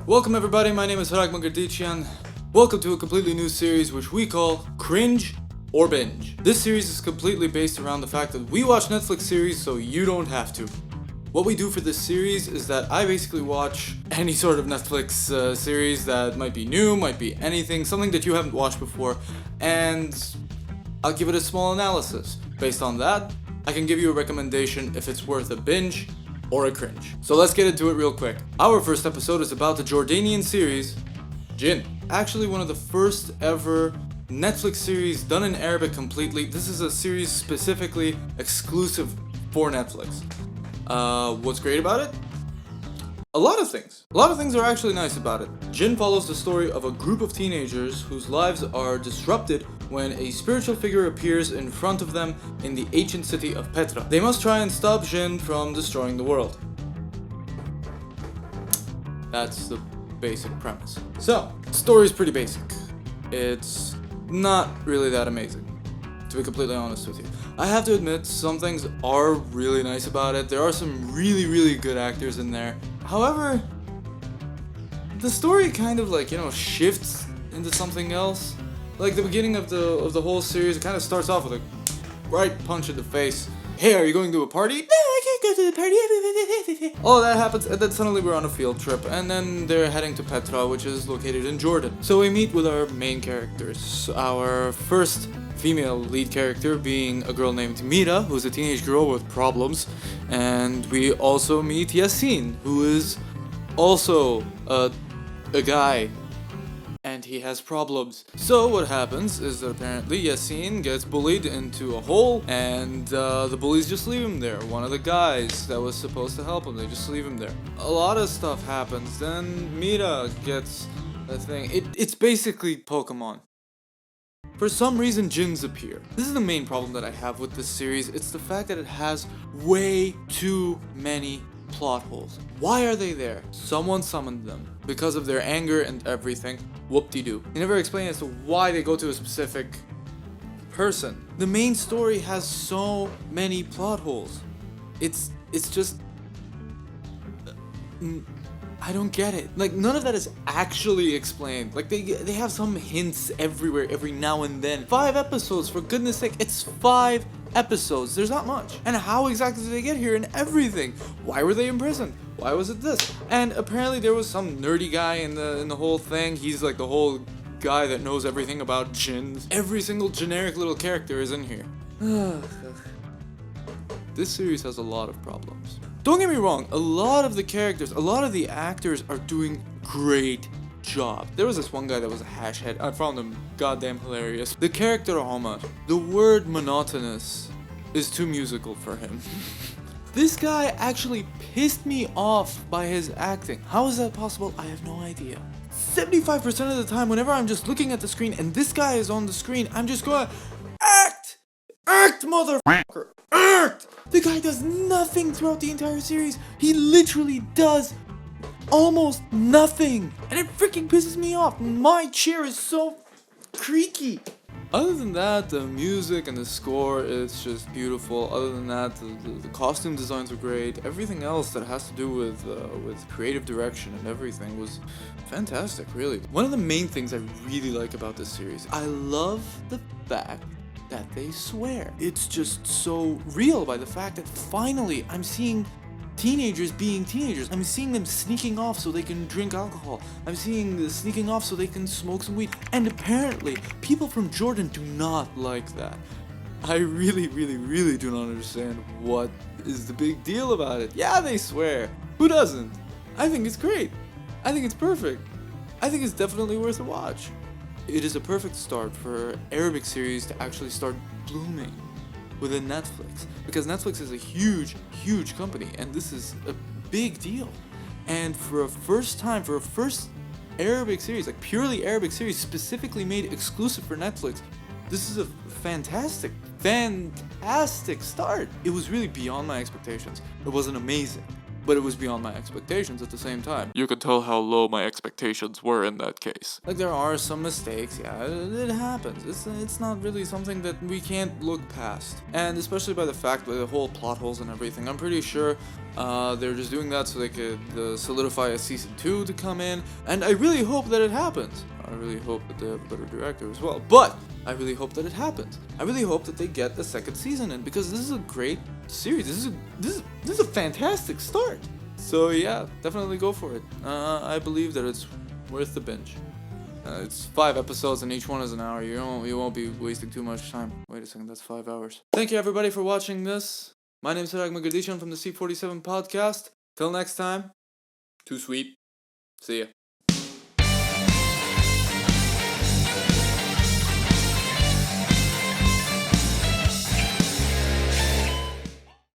Welcome everybody, my name is HRAG. Welcome to a completely new series which we call Cringe or Binge. This series is completely based around the fact that we watch Netflix series so you don't have to. What we do for this series is that I basically watch any sort of Netflix series that might be new, might be anything, something that you haven't watched before, and I'll give it a small analysis. Based on that, I can give you a recommendation if it's worth a binge or a cringe. So let's get into it real quick. Our first episode is about the Jordanian series JINN. Actually one of the first ever Netflix series done in Arabic completely. This is a series specifically exclusive for Netflix. What's great about it? A lot of things. A lot of things are actually nice about it. JINN follows the story of a group of teenagers whose lives are disrupted when a spiritual figure appears in front of them in the ancient city of Petra. They must try and stop JINN from destroying the world. That's the basic premise. So, the story's pretty basic. It's not really that amazing, to be completely honest with you. I have to admit, some things are really nice about it. There are some really good actors in there. However, the story kind of shifts into something else. Like the beginning of the whole series, it kind of starts off with a right punch in the face. Hey, are you going to a party? No, I can't go to the party. All that happens, and then suddenly we're on a field trip, and then they're heading to Petra, which is located in Jordan. So we meet with our main characters. Our first female lead character being a girl named Mira, who's a teenage girl with problems, and we also meet Yasin, who is also a guy, and he has problems. So what happens is that apparently Yasin gets bullied into a hole, and the bullies just leave him there. One of the guys that was supposed to help him, they just leave him there. A lot of stuff happens. Then Mira gets a thing. It's basically Pokemon. For some reason, jinns appear. This is the main problem that I have with this series. It's the fact that it has way too many plot holes. Why are they there? Someone summoned them because of their anger and everything. Whoop-de-doo. They never explain as to why they go to a specific person. The main story has so many plot holes. It's just I don't get it. Like, none of that is actually explained. Like, they have some hints everywhere, every now and then. 5 episodes, for goodness sake, it's 5 episodes. There's not much. And how exactly did they get here and everything? Why were they imprisoned? Why was it this? And apparently there was some nerdy guy in the whole thing. He's like the whole guy that knows everything about jinns. Every single generic little character is in here. This series has a lot of problems. Don't get me wrong, a lot of the characters, a lot of the actors are doing great job. There was this one guy that was a hash head. I found him goddamn hilarious. The character Omar, the word monotonous is too musical for him. This guy actually pissed me off by his acting. How is that possible? I have no idea. 75% of the time, whenever I'm just looking at the screen and this guy is on the screen, I'm just going, act! Act, motherfucker! Act! The guy does nothing throughout the entire series. He literally does almost nothing. And it freaking pisses me off. My chair is so creaky. Other than that, the music and the score, it's just beautiful. Other than that, the costume designs were great. Everything else that has to do with creative direction and everything was fantastic, really. One of the main things I really like about this series, I love the fact that they swear. It's just so real by the fact that finally I'm seeing teenagers being teenagers. I'm seeing them sneaking off so they can drink alcohol. I'm seeing them sneaking off so they can smoke some weed. And apparently, people from Jordan do not like that. I really do not understand what is the big deal about it. Yeah, they swear. Who doesn't? I think it's great. I think it's perfect. I think it's definitely worth a watch. It is a perfect start for Arabic series to actually start blooming within Netflix, because Netflix is a huge company and this is a big deal. And for a first Arabic series, like purely Arabic series specifically made exclusive for Netflix, this is a fantastic start. It was really beyond my expectations. It wasn't amazing. but it was beyond my expectations at the same time. You could tell how low my expectations were in that case. Like, there are some mistakes, yeah, it happens. It's not really something that we can't look past. And especially by the fact with the whole plot holes and everything, I'm pretty sure they're just doing that so they could solidify a season 2 to come in, and I really hope that it happens. I really hope that they have a better director as well, but I really hope that it happens. I really hope that they get a second season in, because this is a great series. This is a fantastic start. So yeah, definitely go for it. I believe that it's worth the binge. It's 5 episodes and each one is an hour. You won't be wasting too much time. Wait a second, that's 5 hours. Thank you everybody for watching this. My name is HRAG from the C47 podcast. Till next time, too sweet. See ya.